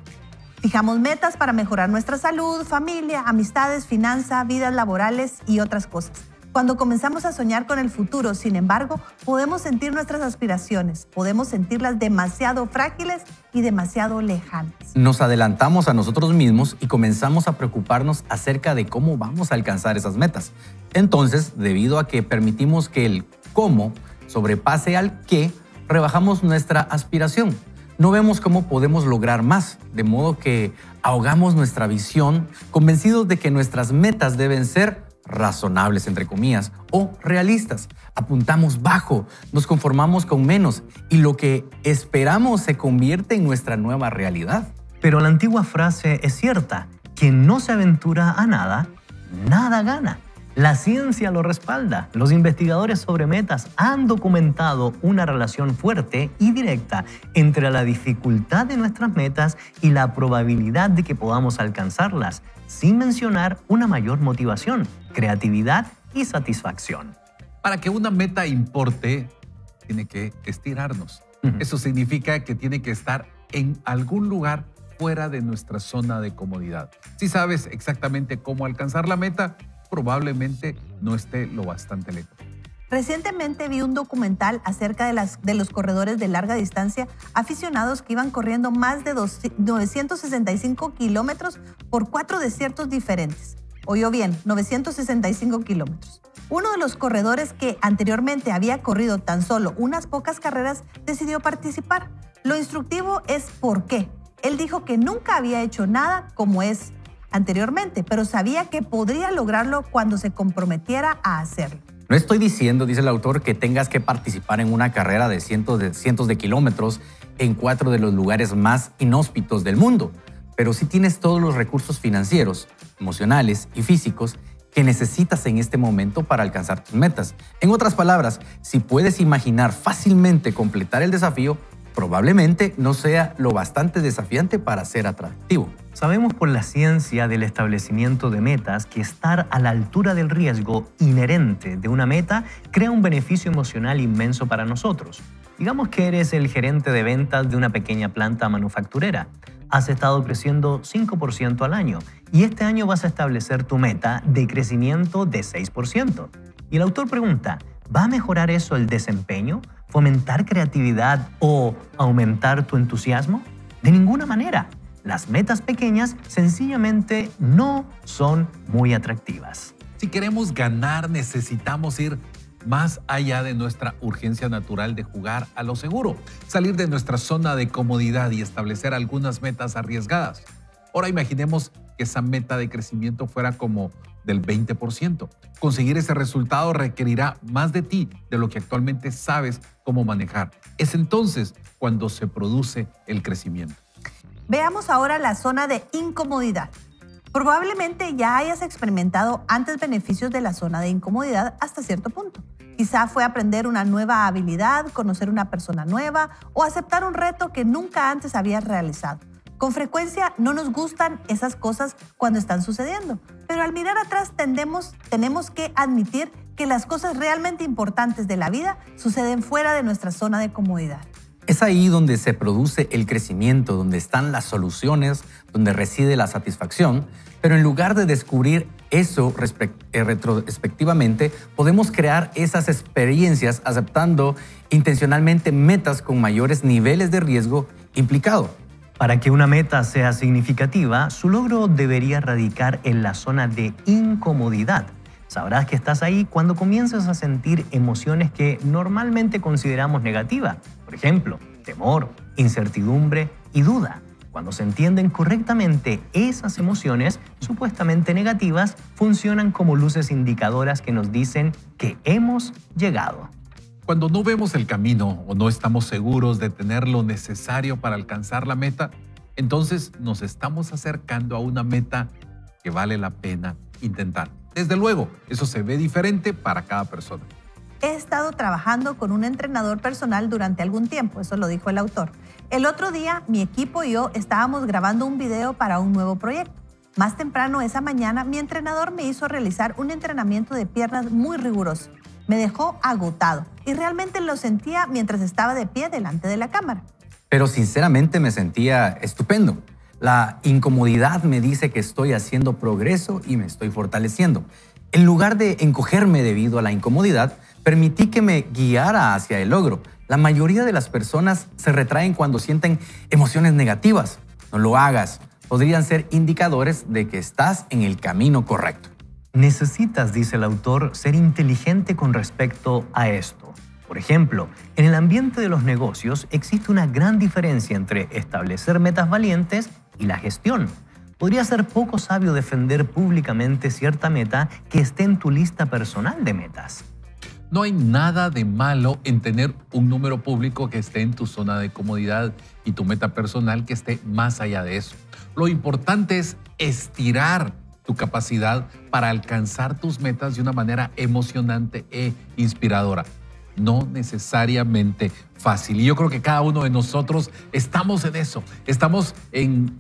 Fijamos metas para mejorar nuestra salud, familia, amistades, finanzas, vidas laborales y otras cosas. Cuando comenzamos a soñar con el futuro, sin embargo, podemos sentir nuestras aspiraciones, podemos sentirlas demasiado frágiles y demasiado lejanas. Nos adelantamos a nosotros mismos y comenzamos a preocuparnos acerca de cómo vamos a alcanzar esas metas. Entonces, debido a que permitimos que el cómo sobrepase al qué, rebajamos nuestra aspiración. No vemos cómo podemos lograr más, de modo que ahogamos nuestra visión, convencidos de que nuestras metas deben ser razonables, entre comillas, o realistas. Apuntamos bajo, nos conformamos con menos y lo que esperamos se convierte en nuestra nueva realidad. Pero la antigua frase es cierta: quien no se aventura a nada, nada gana. La ciencia lo respalda. Los investigadores sobre metas han documentado una relación fuerte y directa entre la dificultad de nuestras metas y la probabilidad de que podamos alcanzarlas, sin mencionar una mayor motivación, creatividad y satisfacción. Para que una meta importe, tiene que estirarnos. Eso significa que tiene que estar en algún lugar fuera de nuestra zona de comodidad. Si sabes exactamente cómo alcanzar la meta, probablemente no esté lo bastante lejos. Recientemente vi un documental acerca de los corredores de larga distancia aficionados que iban corriendo más de 965 kilómetros por 4 desiertos diferentes. Oyó bien, 965 kilómetros. Uno de los corredores que anteriormente había corrido tan solo unas pocas carreras decidió participar. Lo instructivo es por qué. Él dijo que nunca había hecho nada como es anteriormente, pero sabía que podría lograrlo cuando se comprometiera a hacerlo. No estoy diciendo, dice el autor, que tengas que participar en una carrera de cientos de kilómetros en 4 de los lugares más inhóspitos del mundo, pero sí tienes todos los recursos financieros, emocionales y físicos que necesitas en este momento para alcanzar tus metas. En otras palabras, si puedes imaginar fácilmente completar el desafío, probablemente no sea lo bastante desafiante para ser atractivo. Sabemos por la ciencia del establecimiento de metas que estar a la altura del riesgo inherente de una meta crea un beneficio emocional inmenso para nosotros. Digamos que eres el gerente de ventas de una pequeña planta manufacturera. Has estado creciendo 5% al año y este año vas a establecer tu meta de crecimiento de 6%. Y el autor pregunta, ¿va a mejorar eso el desempeño, fomentar creatividad o aumentar tu entusiasmo? De ninguna manera. Las metas pequeñas sencillamente no son muy atractivas. Si queremos ganar, necesitamos ir más allá de nuestra urgencia natural de jugar a lo seguro, salir de nuestra zona de comodidad y establecer algunas metas arriesgadas. Ahora imaginemos que esa meta de crecimiento fuera como del 20%. Conseguir ese resultado requerirá más de ti de lo que actualmente sabes cómo manejar. Es entonces cuando se produce el crecimiento. Veamos ahora la zona de incomodidad. Probablemente ya hayas experimentado antes beneficios de la zona de incomodidad hasta cierto punto. Quizá fue aprender una nueva habilidad, conocer una persona nueva o aceptar un reto que nunca antes habías realizado. Con frecuencia no nos gustan esas cosas cuando están sucediendo, pero al mirar atrás tenemos que admitir que las cosas realmente importantes de la vida suceden fuera de nuestra zona de comodidad. Es ahí donde se produce el crecimiento, donde están las soluciones, donde reside la satisfacción, pero en lugar de descubrir eso retrospectivamente, podemos crear esas experiencias aceptando intencionalmente metas con mayores niveles de riesgo implicado. Para que una meta sea significativa, su logro debería radicar en la zona de incomodidad. Sabrás que estás ahí cuando comiences a sentir emociones que normalmente consideramos negativas. Por ejemplo, temor, incertidumbre y duda. Cuando se entienden correctamente, esas emociones supuestamente negativas funcionan como luces indicadoras que nos dicen que hemos llegado. Cuando no vemos el camino o no estamos seguros de tener lo necesario para alcanzar la meta, entonces nos estamos acercando a una meta que vale la pena intentar. Desde luego, eso se ve diferente para cada persona. He estado trabajando con un entrenador personal durante algún tiempo, eso lo dijo el autor. El otro día, mi equipo y yo estábamos grabando un video para un nuevo proyecto. Más temprano esa mañana, mi entrenador me hizo realizar un entrenamiento de piernas muy riguroso. Me dejó agotado y realmente lo sentía mientras estaba de pie delante de la cámara. Pero sinceramente me sentía estupendo. La incomodidad me dice que estoy haciendo progreso y me estoy fortaleciendo. En lugar de encogerme debido a la incomodidad, permití que me guiara hacia el logro. La mayoría de las personas se retraen cuando sienten emociones negativas. No lo hagas. Podrían ser indicadores de que estás en el camino correcto. Necesitas, dice el autor, ser inteligente con respecto a esto. Por ejemplo, en el ambiente de los negocios existe una gran diferencia entre establecer metas valientes y la gestión. Podría ser poco sabio defender públicamente cierta meta que esté en tu lista personal de metas. No hay nada de malo en tener un número público que esté en tu zona de comodidad y tu meta personal que esté más allá de eso. Lo importante es estirar tu capacidad para alcanzar tus metas de una manera emocionante e inspiradora. No necesariamente fácil. Y yo creo que cada uno de nosotros estamos en eso.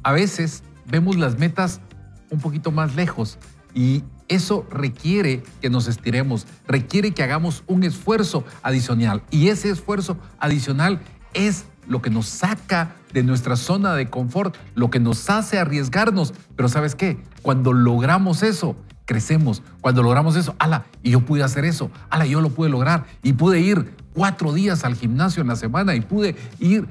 A veces vemos las metas un poquito más lejos y eso requiere que nos estiremos, requiere que hagamos un esfuerzo adicional. Y ese esfuerzo adicional es lo que nos saca de nuestra zona de confort, lo que nos hace arriesgarnos. Pero ¿sabes qué? Cuando logramos eso, crecemos. Cuando logramos eso, ¡ala! Y yo pude hacer eso, ¡ala! Yo lo pude lograr. Y pude ir 4 días al gimnasio en la semana y pude ir,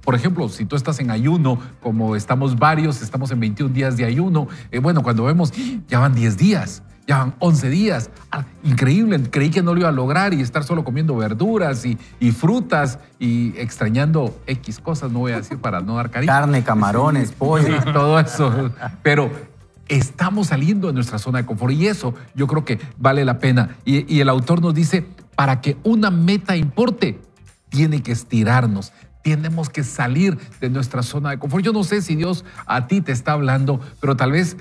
por ejemplo, si tú estás en ayuno, como estamos varios, estamos en 21 días de ayuno, bueno, cuando vemos, ya van 10 días. Ya van 11 días. Increíble, creí que no lo iba a lograr y estar solo comiendo verduras y frutas y extrañando X cosas, no voy a decir para no dar cariño. Carne, camarones, pollo. Sí, todo eso. Pero estamos saliendo de nuestra zona de confort y eso yo creo que vale la pena. Y el autor nos dice, para que una meta importe, tiene que estirarnos. Tenemos que salir de nuestra zona de confort. Yo no sé si Dios a ti te está hablando, pero tal vez,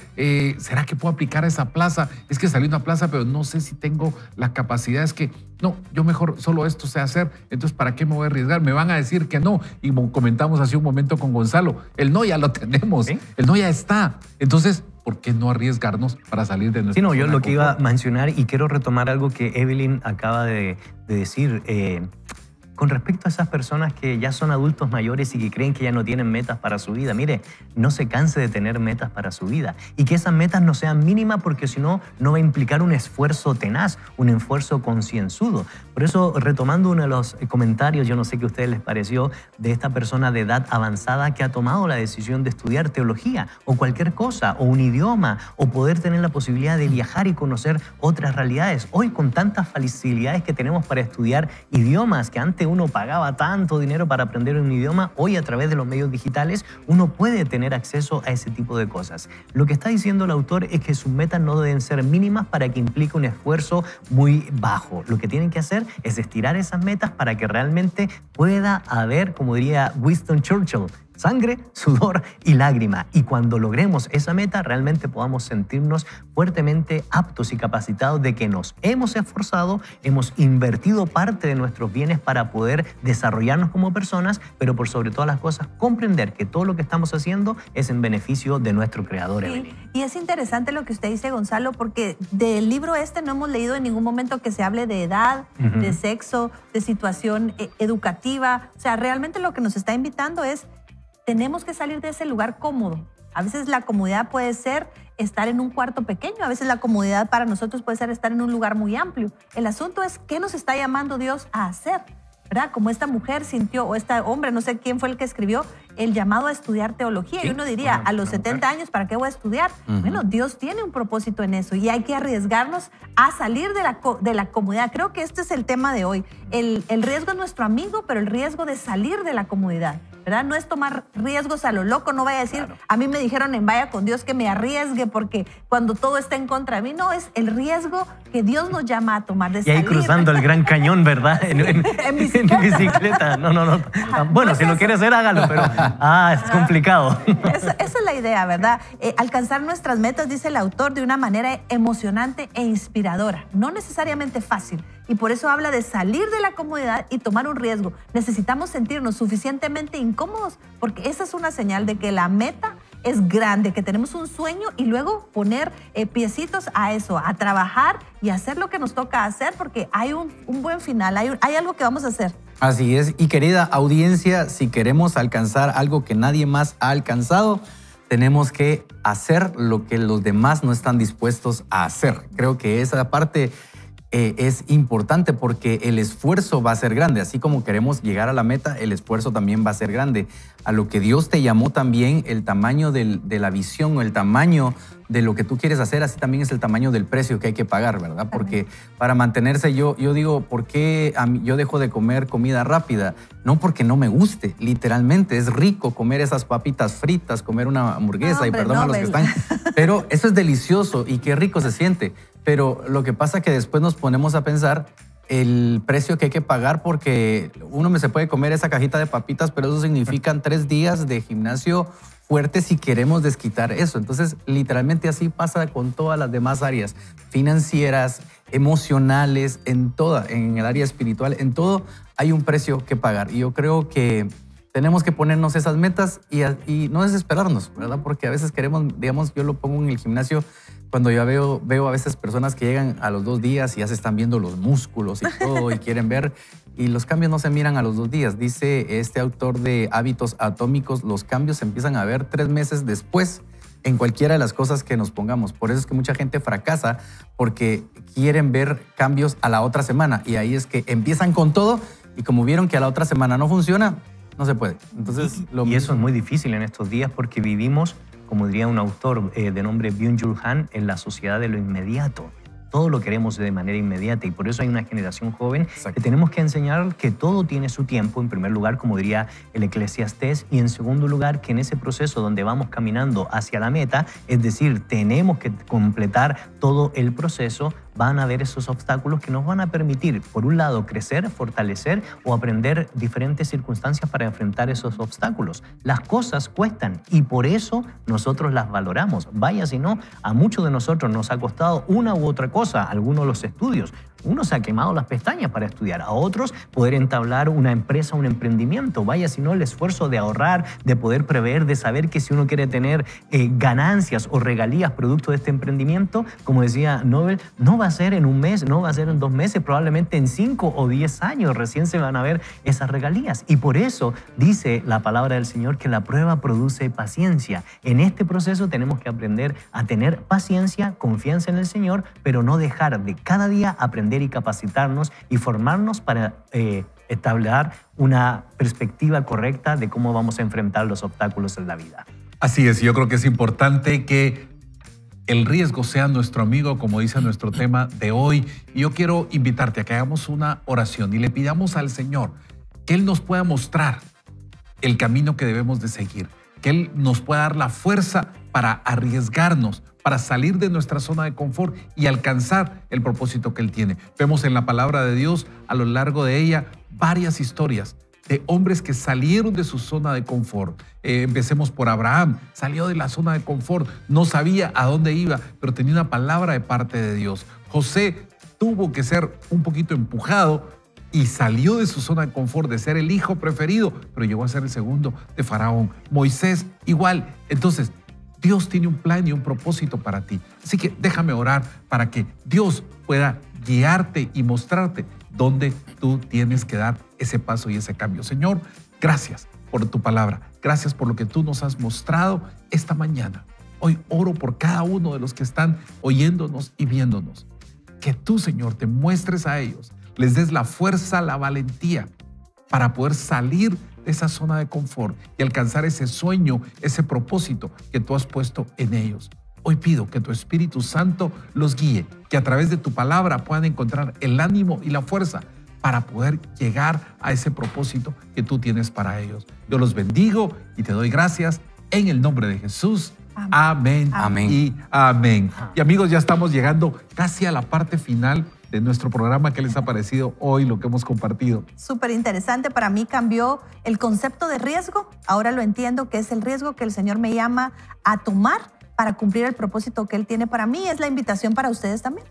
¿será que puedo aplicar a esa plaza? Es que salí a una plaza, pero no sé si tengo la capacidad. Es que, no, yo mejor solo esto sé hacer, entonces ¿para qué me voy a arriesgar? Me van a decir que no. Y comentamos hace un momento con Gonzalo, el no ya lo tenemos, ¿sí? El no ya está. Entonces, ¿por qué no arriesgarnos para salir de nuestra zona de confort? Yo lo que iba a mencionar, y quiero retomar algo que Evelyn acaba de decir, con respecto a esas personas que ya son adultos mayores y que creen que ya no tienen metas para su vida. Mire, no se canse de tener metas para su vida y que esas metas no sean mínimas porque si no, no va a implicar un esfuerzo tenaz, un esfuerzo concienzudo. Por eso, retomando uno de los comentarios, yo no sé qué a ustedes les pareció, de esta persona de edad avanzada que ha tomado la decisión de estudiar teología o cualquier cosa, o un idioma, o poder tener la posibilidad de viajar y conocer otras realidades. Hoy, con tantas facilidades que tenemos para estudiar idiomas, que antes uno pagaba tanto dinero para aprender un idioma, hoy a través de los medios digitales uno puede tener acceso a ese tipo de cosas. Lo que está diciendo el autor es que sus metas no deben ser mínimas para que implique un esfuerzo muy bajo. Lo que tienen que hacer es estirar esas metas para que realmente pueda haber, como diría Winston Churchill, sangre, sudor y lágrima. Y cuando logremos esa meta, realmente podamos sentirnos fuertemente aptos y capacitados de que nos hemos esforzado, hemos invertido parte de nuestros bienes para poder desarrollarnos como personas, pero por sobre todas las cosas, comprender que todo lo que estamos haciendo es en beneficio de nuestro Creador, Evelyn. Y es interesante lo que usted dice, Gonzalo, porque del libro no hemos leído en ningún momento que se hable de edad, de sexo, de situación educativa. O sea, realmente lo que nos está invitando es, tenemos que salir de ese lugar cómodo. A veces la comodidad puede ser estar en un cuarto pequeño, a veces la comodidad para nosotros puede ser estar en un lugar muy amplio. El asunto es qué nos está llamando Dios a hacer, ¿verdad? Como esta mujer sintió, o este hombre, no sé quién fue el que escribió, el llamado a estudiar teología. Sí, y uno diría, a los 70 años, ¿para qué voy a estudiar? Bueno, Dios tiene un propósito en eso y hay que arriesgarnos a salir de la comodidad. Creo que este es el tema de hoy. El riesgo es nuestro amigo, pero el riesgo de salir de la comodidad, ¿verdad? No es tomar riesgos a lo loco, no vaya a decir, a mí me dijeron en Vaya con Dios que me arriesgue porque cuando todo está en contra de mí, no, es el riesgo que Dios nos llama a tomar de y salir. ahí cruzando el Gran Cañón, ¿verdad? En bicicleta. No. Bueno, si lo quiere hacer, hágalo, pero es complicado. Esa es la idea, ¿verdad? Alcanzar nuestras metas, dice el autor, de una manera emocionante e inspiradora, no necesariamente fácil. Y por eso habla de salir de la comodidad y tomar un riesgo. Necesitamos sentirnos suficientemente incómodos porque esa es una señal de que la meta es grande, que tenemos un sueño y luego poner piecitos a eso, a trabajar y hacer lo que nos toca hacer porque hay un buen final, hay algo que vamos a hacer. Así es. Y querida audiencia, si queremos alcanzar algo que nadie más ha alcanzado, tenemos que hacer lo que los demás no están dispuestos a hacer. Creo que esa parte es importante porque el esfuerzo va a ser grande. Así como queremos llegar a la meta, el esfuerzo también va a ser grande. A lo que Dios te llamó también, el tamaño de la visión o el tamaño de lo que tú quieres hacer, así también es el tamaño del precio que hay que pagar, ¿verdad? Porque para mantenerse, yo digo, ¿por qué yo dejo de comer comida rápida? No porque no me guste, literalmente. Es rico comer esas papitas fritas, comer una hamburguesa, y perdón a los que están. Pero eso es delicioso y qué rico se siente. Pero lo que pasa es que después nos ponemos a pensar el precio que hay que pagar porque uno se puede comer esa cajita de papitas, pero eso significan 3 días de gimnasio fuerte si queremos desquitar eso. Entonces, literalmente así pasa con todas las demás áreas financieras, emocionales, en el área espiritual, en todo hay un precio que pagar. Y yo creo que tenemos que ponernos esas metas y no desesperarnos, ¿verdad? Porque a veces queremos, digamos, yo lo pongo en el gimnasio, cuando yo veo a veces personas que llegan a los 2 días y ya se están viendo los músculos y todo y quieren ver, y los cambios no se miran a los 2 días. Dice este autor de Hábitos Atómicos, los cambios se empiezan a ver 3 meses después en cualquiera de las cosas que nos pongamos. Por eso es que mucha gente fracasa porque quieren ver cambios a la otra semana y ahí es que empiezan con todo y como vieron que a la otra semana no funciona, no se puede. Entonces, y eso es muy difícil en estos días porque vivimos, como diría un autor de nombre Byung-Chul Han, en la sociedad de lo inmediato. Todo lo queremos de manera inmediata y por eso hay una generación joven que tenemos que enseñar que todo tiene su tiempo, en primer lugar, como diría el Eclesiastés, y en segundo lugar, que en ese proceso donde vamos caminando hacia la meta, es decir, tenemos que completar todo el proceso, van a haber esos obstáculos que nos van a permitir, por un lado, crecer, fortalecer o aprender diferentes circunstancias para enfrentar esos obstáculos. Las cosas cuestan y por eso nosotros las valoramos. Vaya si no, a muchos de nosotros nos ha costado una u otra cosa, algunos los estudios. Uno se ha quemado las pestañas para estudiar, a otros poder entablar una empresa, un emprendimiento. Vaya si no, el esfuerzo de ahorrar, de poder prever, de saber que si uno quiere tener ganancias o regalías producto de este emprendimiento, como decía Nobel, no va a ser en un mes, no va a ser en 2 meses, probablemente en 5 o 10 años recién se van a ver esas regalías. Y por eso dice la palabra del Señor que la prueba produce paciencia. En este proceso tenemos que aprender a tener paciencia, confianza en el Señor, pero no dejar de cada día aprender y capacitarnos y formarnos para establecer una perspectiva correcta de cómo vamos a enfrentar los obstáculos en la vida. Así es, yo creo que es importante que el riesgo sea nuestro amigo, como dice nuestro tema de hoy. Y yo quiero invitarte a que hagamos una oración y le pidamos al Señor que Él nos pueda mostrar el camino que debemos de seguir, que Él nos pueda dar la fuerza para arriesgarnos, para salir de nuestra zona de confort y alcanzar el propósito que Él tiene. Vemos en la palabra de Dios, a lo largo de ella, varias historias de hombres que salieron de su zona de confort. Empecemos por Abraham. Salió de la zona de confort, no sabía a dónde iba, pero tenía una palabra de parte de Dios. José tuvo que ser un poquito empujado y salió de su zona de confort, de ser el hijo preferido, pero llegó a ser el segundo de Faraón. Moisés igual. Entonces, Dios tiene un plan y un propósito para ti. Así que déjame orar para que Dios pueda guiarte y mostrarte dónde tú tienes que dar ese paso y ese cambio. Señor, gracias por tu palabra. Gracias por lo que tú nos has mostrado esta mañana. Hoy oro por cada uno de los que están oyéndonos y viéndonos. Que tú, Señor, te muestres a ellos, les des la fuerza, la valentía para poder salir de esa zona de confort y alcanzar ese sueño, ese propósito que tú has puesto en ellos. Hoy pido que tu Espíritu Santo los guíe, que a través de tu palabra puedan encontrar el ánimo y la fuerza para poder llegar a ese propósito que tú tienes para ellos. Yo los bendigo y te doy gracias en el nombre de Jesús. Amén. Amén. Y amén. Y amigos, ya estamos llegando casi a la parte final de nuestro programa. ¿Qué les ha parecido hoy lo que hemos compartido? Súper interesante. Para mí cambió el concepto de riesgo. Ahora lo entiendo, que es el riesgo que el Señor me llama a tomar para cumplir el propósito que Él tiene para mí. Es la invitación para ustedes también.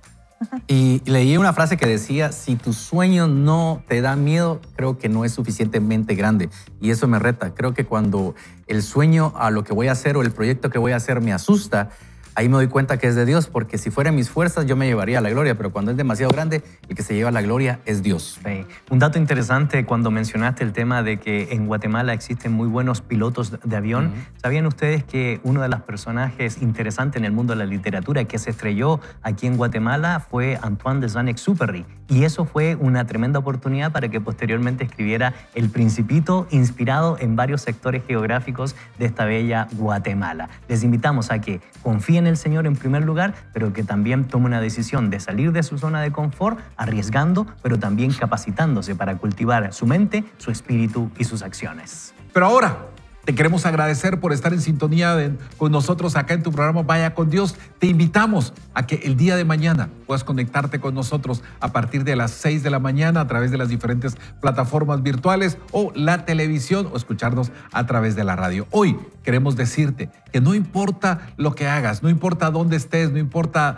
Y leí una frase que decía, si tu sueño no te da miedo, creo que no es suficientemente grande. Y eso me reta. Creo que cuando el sueño a lo que voy a hacer o el proyecto que voy a hacer me asusta, ahí me doy cuenta que es de Dios, porque si fueran mis fuerzas yo me llevaría a la gloria, pero cuando es demasiado grande, el que se lleva la gloria es Dios. Sí. Un dato interesante cuando mencionaste el tema de que en Guatemala existen muy buenos pilotos de avión. ¿Sabían ustedes que uno de los personajes interesantes en el mundo de la literatura que se estrelló aquí en Guatemala fue Antoine de Saint-Exupéry? Y eso fue una tremenda oportunidad para que posteriormente escribiera El Principito, inspirado en varios sectores geográficos de esta bella Guatemala. Les invitamos a que confíen en el Señor en primer lugar, pero que también tome una decisión de salir de su zona de confort, arriesgando, pero también capacitándose para cultivar su mente, su espíritu y sus acciones. Pero ahora te queremos agradecer por estar en sintonía con nosotros acá en tu programa Vaya con Dios. Te invitamos a que el día de mañana puedas conectarte con nosotros a partir de las 6 de la mañana a través de las diferentes plataformas virtuales o la televisión o escucharnos a través de la radio. Hoy queremos decirte que no importa lo que hagas, no importa dónde estés, no importa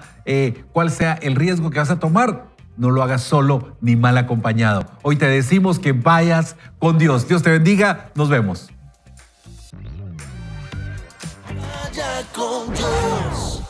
cuál sea el riesgo que vas a tomar, no lo hagas solo ni mal acompañado. Hoy te decimos que vayas con Dios. Dios te bendiga. Nos vemos. Vaya con Dios.